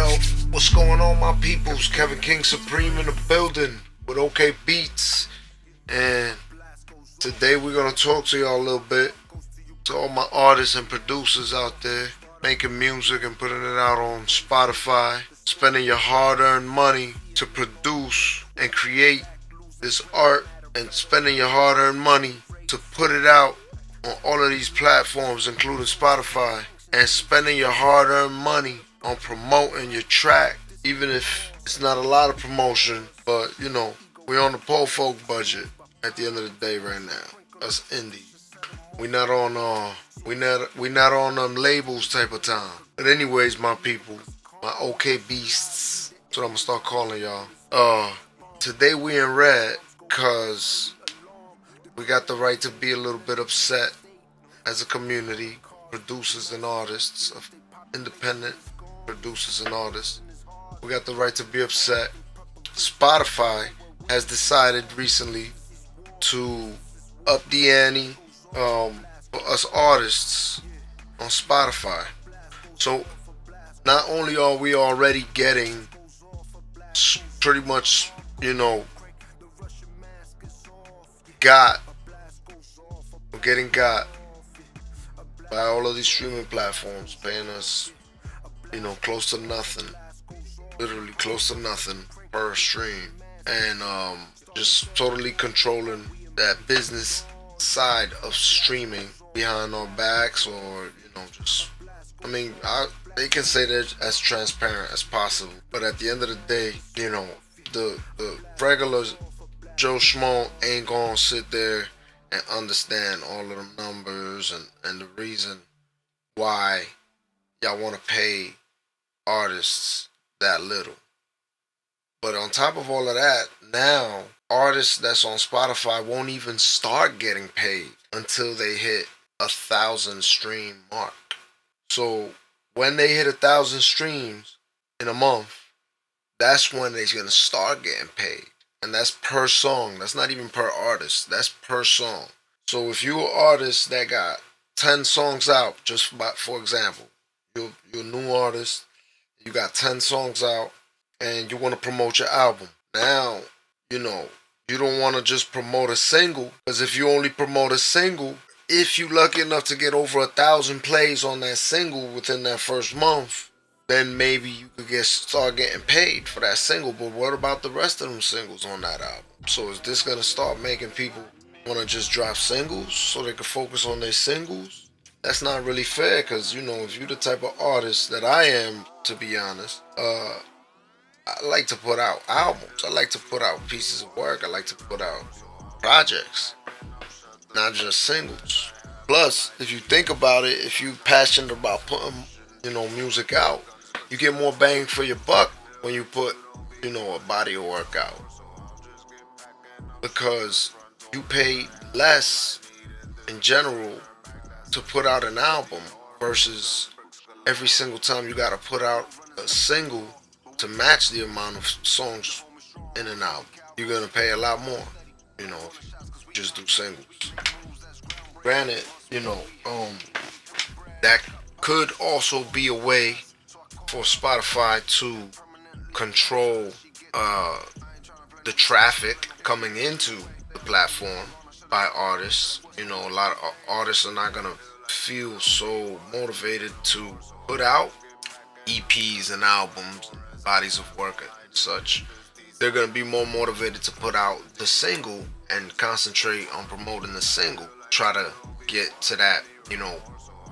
Yo, what's going on, my peoples? Kevin King Supreme in the building with OK Beatz, and today we're gonna talk to y'all a little bit, to all my artists and producers out there making music and putting it out on Spotify, spending your hard-earned money to produce and create this art, and spending your hard-earned money to put it out on all of these platforms, including Spotify, and spending your hard-earned money on promoting your track, even if it's not a lot of promotion. But you know, we're on the poor folk budget at the end of the day right now. Us indies, we not on them labels type of time. But anyways, my people, my OK beasts, that's what I'm gonna start calling y'all. Today we in red cause we got the right to be a little bit upset as a community, producers and artists, of independent producers and artists. We got the right to be upset. Spotify has decided recently to up the ante for us artists on Spotify. So not only are we already getting pretty much, we're getting got by all of these streaming platforms, paying us, close to nothing, literally close to nothing per stream, and just totally controlling that business side of streaming behind our backs, or they can say they're as transparent as possible, but at the end of the day, the regular Joe Schmo ain't gonna sit there and understand all of them numbers and the reason why y'all want to pay artists that little. But on top of all of that, now artists that's on Spotify won't even start getting paid until they hit 1,000 stream mark. So when they hit 1,000 streams in a month, that's when they're gonna start getting paid. And that's per song. That's not even per artist. That's per song. So if you're an artist that got 10 songs out, just for example, you're a new artist, you got 10 songs out, and you want to promote your album. Now, you don't want to just promote a single, because if you only promote a single, if you lucky enough to get over 1,000 plays on that single within that first month, then maybe you could start getting paid for that single. But what about the rest of them singles on that album? So is this gonna start making people want to just drop singles so they can focus on their singles? That's not really fair, because if you're the type of artist that I am, to be honest, I like to put out albums. I like to put out pieces of work. I like to put out projects, not just singles. Plus, if you think about it, if you're passionate about putting music out, you get more bang for your buck when you put a body of work out, because you pay less in general to put out an album versus every single time you gotta put out a single to match the amount of songs in an album. You're gonna pay a lot more, if you just do singles. Granted, that could also be a way for Spotify to control the traffic coming into the platform by artists. A lot of artists are not gonna feel so motivated to put out EPs and albums and bodies of work and such. They're gonna be more motivated to put out the single and concentrate on promoting the single. Try to get to that,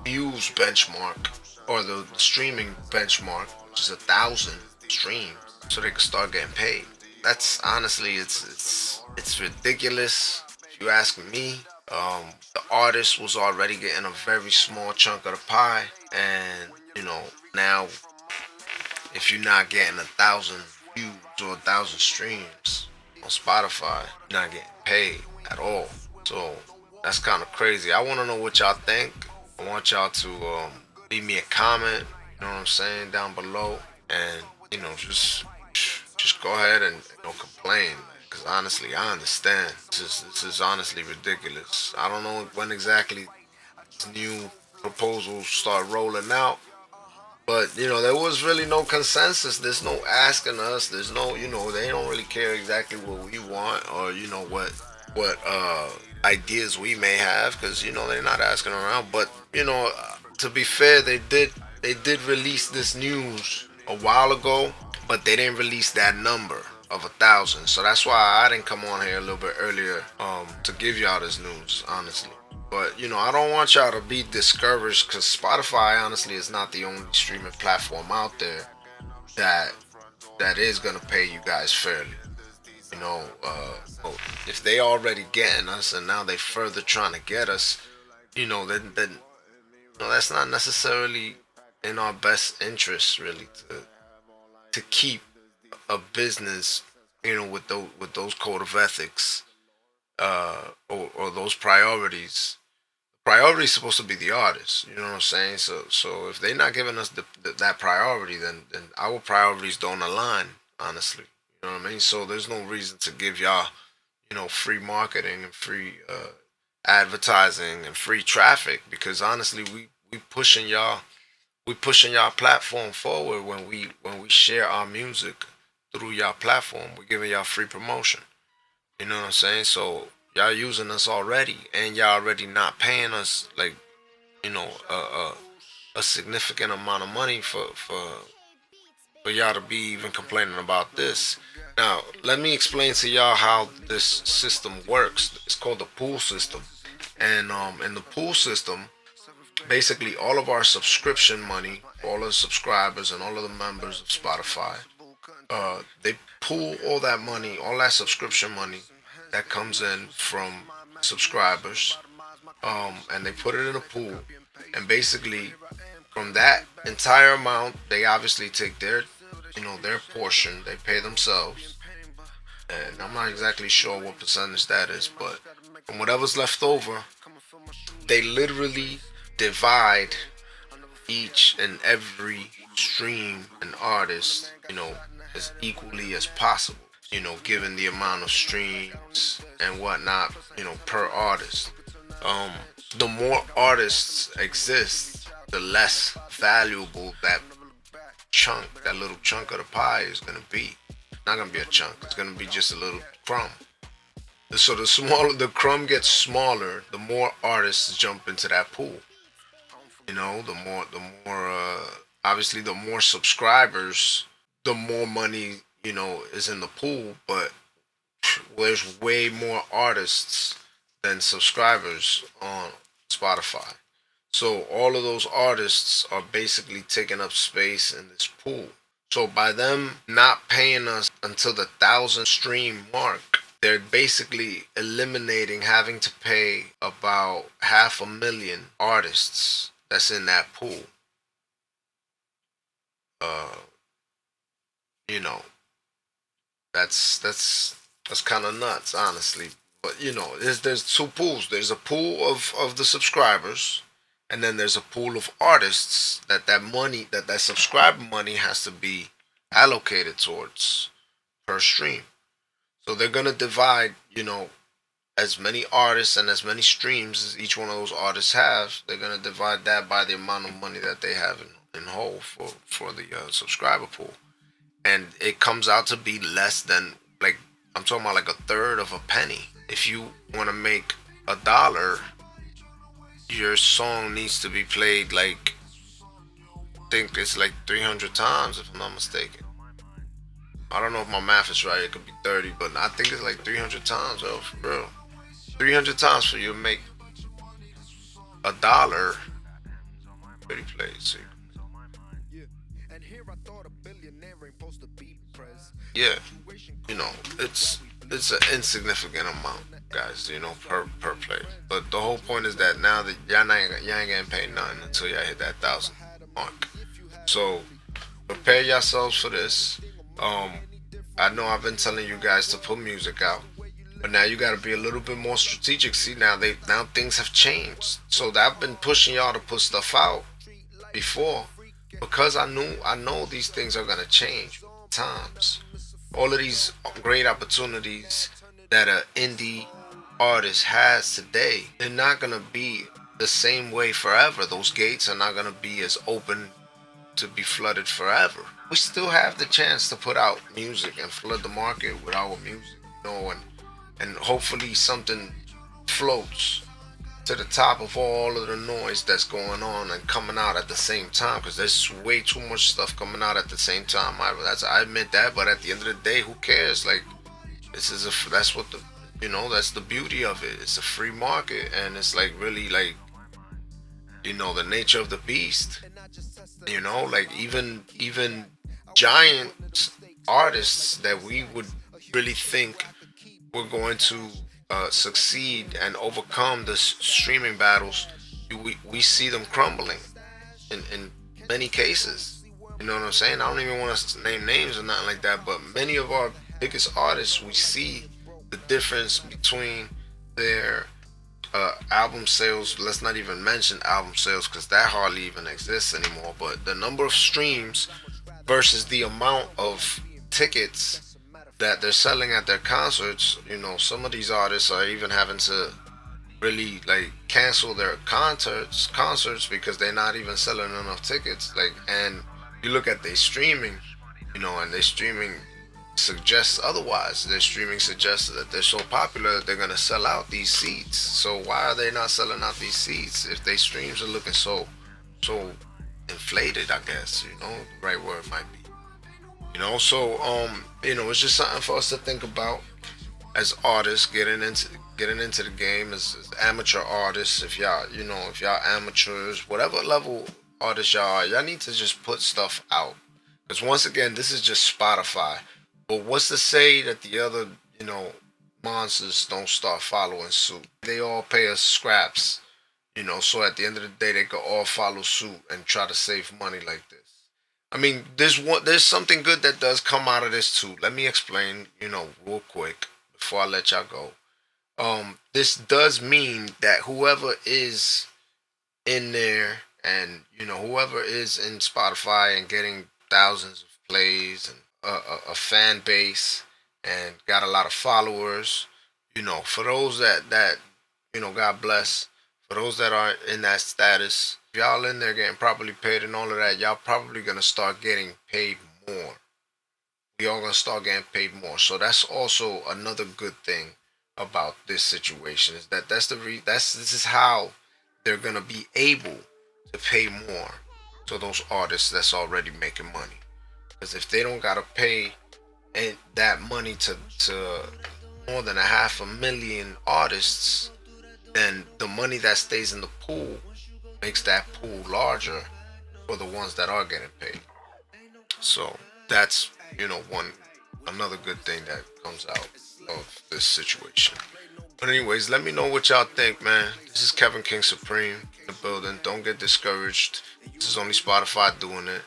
views benchmark, or the streaming benchmark, which is 1,000 streams, so they can start getting paid. That's honestly, it's ridiculous if you ask me. The artist was already getting a very small chunk of the pie, and now if you're not getting 1,000 views or 1,000 streams on Spotify, you're not getting paid at all. So that's kind of crazy. I want to know what y'all think. I want y'all to leave me a comment, down below, and just go ahead and complain, because honestly, I understand. This is honestly ridiculous. I don't know when exactly this new proposals start rolling out, But there was really no consensus. There's no asking us. There's no, they don't really care exactly what we want, or what ideas we may have, because they're not asking around. But to be fair, they did release this news a while ago, but they didn't release that number of 1,000. So that's why I didn't come on here a little bit earlier to give y'all this news, honestly. But I don't want y'all to be discouraged, because Spotify honestly is not the only streaming platform out there that is gonna pay you guys fairly. If they already getting us and now they further trying to get us, then that's not necessarily in our best interest, really, to keep a business, with those code of ethics, or those priorities. Priority is supposed to be the artist. You know what I'm saying? So if they're not giving us that priority, then our priorities don't align. Honestly, you know what I mean. So there's no reason to give y'all, free marketing and free advertising and free traffic, because honestly, we pushing y'all platform forward when we share our music through y'all platform. We're giving y'all free promotion. You know what I'm saying? So y'all using us already, and y'all already not paying us, like, a significant amount of money for y'all to be even complaining about this. Now, let me explain to y'all how this system works. It's called the pool system, and in the pool system, basically all of our subscription money, all of the subscribers and all of the members of Spotify, they pool all that money, all that subscription money that comes in from subscribers, and they put it in a pool, and basically from that entire amount, they obviously take their portion, they pay themselves, and I'm not exactly sure what percentage that is, but from whatever's left over, they literally divide each and every stream and artist, as equally as possible, given the amount of streams and whatnot, per artist. The more artists exist, the less valuable that little chunk of the pie is gonna be. Not gonna be a chunk. It's gonna be just a little crumb. So the smaller the crumb gets smaller, the more artists jump into that pool. The more obviously the more subscribers, the more money is in the pool. But there's way more artists than subscribers on Spotify. So all of those artists are basically taking up space in this pool. So by them not paying us until the 1,000 stream mark, they're basically eliminating having to pay about 500,000 artists that's in that pool. Uh, you know, that's kind of nuts, honestly. But there's two pools. There's a pool of the subscribers, and then there's a pool of artists that money that subscriber money has to be allocated towards per stream. So they're gonna divide, as many artists and as many streams as each one of those artists have. They're gonna divide that by the amount of money that they have in whole for the subscriber pool, and it comes out to be less than, like, I'm talking about like a third of a penny. If you want to make $1, your song needs to be played, like, I think it's like 300 times, if I'm not mistaken. I don't know if my math is right. It could be 30, but I think it's like 300 times, though, for real. 300 times for you to make $1. 30 plays. See. Yeah, it's an insignificant amount, guys, per play. But the whole point is that now that y'all ain't getting paid nothing until y'all hit that 1,000 mark. So prepare yourselves for this. I know I've been telling you guys to put music out, but now you got to be a little bit more strategic. See, now things have changed. So I've been pushing y'all to put stuff out before, because I know these things are gonna change times. All of these great opportunities that an indie artist has today, they're not gonna be the same way forever. Those gates are not gonna be as open to be flooded forever. We still have the chance to put out music and flood the market with our music, you know, and hopefully something floats to the top of all of the noise that's going on and coming out at the same time, because there's way too much stuff coming out at the same time. I admit that, but at the end of the day, who cares? Like, that's what the, you know, that's the beauty of it. It's a free market, and it's like really like, you know, the nature of the beast. You know, like even giant artists that we would really think were going to succeed and overcome the streaming battles, we see them crumbling in many cases. You know what I'm saying? I don't even want to name names or nothing like that, but many of our biggest artists, we see the difference between their album sales. Let's not even mention album sales, because that hardly even exists anymore, but the number of streams versus the amount of tickets that they're selling at their concerts. You know, some of these artists are even having to really like cancel their concerts because they're not even selling enough tickets. Like, and you look at their streaming, you know, and their streaming suggests otherwise. Their streaming suggests that they're so popular that they're gonna sell out these seats. So why are they not selling out these seats if their streams are looking so inflated? I guess, you know, the right word might be. You know, so you know, it's just something for us to think about as artists getting into the game, as amateur artists. If y'all, you know, if y'all amateurs, whatever level artists y'all are, y'all need to just put stuff out. Because once again, this is just Spotify. But what's to say that the other, you know, monsters don't start following suit? They all pay us scraps, you know, so at the end of the day, they could all follow suit and try to save money like this. I mean, there's something good that does come out of this too. Let me explain, you know, real quick before I let y'all go. This does mean that whoever is in there, and you know, whoever is in Spotify and getting thousands of plays and a fan base and got a lot of followers, you know, for those that you know, God bless. For those that are in that status, if y'all in there getting properly paid and all of that, y'all probably gonna start getting paid more. We all gonna start getting paid more. So that's also another good thing about this situation, is that this is how they're gonna be able to pay more to those artists that's already making money. Because if they don't gotta pay that money to more than 500,000 artists, then the money that stays in the pool makes that pool larger for the ones that are getting paid. So that's, you know, another good thing that comes out of this situation. But anyways, let me know what y'all think, man. This is Kevin King Supreme in the building. Don't get discouraged. This is only Spotify doing it.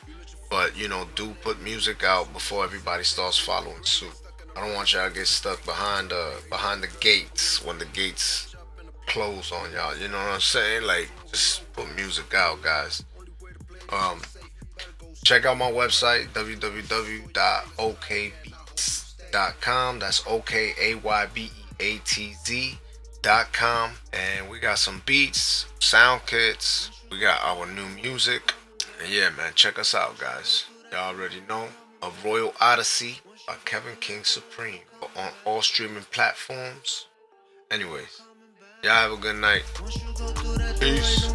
But, you know, do put music out before everybody starts following suit. I don't want y'all to get stuck behind the gates when the gates close on y'all. You know what I'm saying? Like, just put music out, guys. Check out my website, www.okaybeatz.com. That's okaybeatz.com. And we got some beats, sound kits. We got our new music. And yeah, man, check us out, guys. Y'all already know. A Royal Odyssey by Kevin King Supreme on all streaming platforms. Anyways, y'all have a good night. Peace.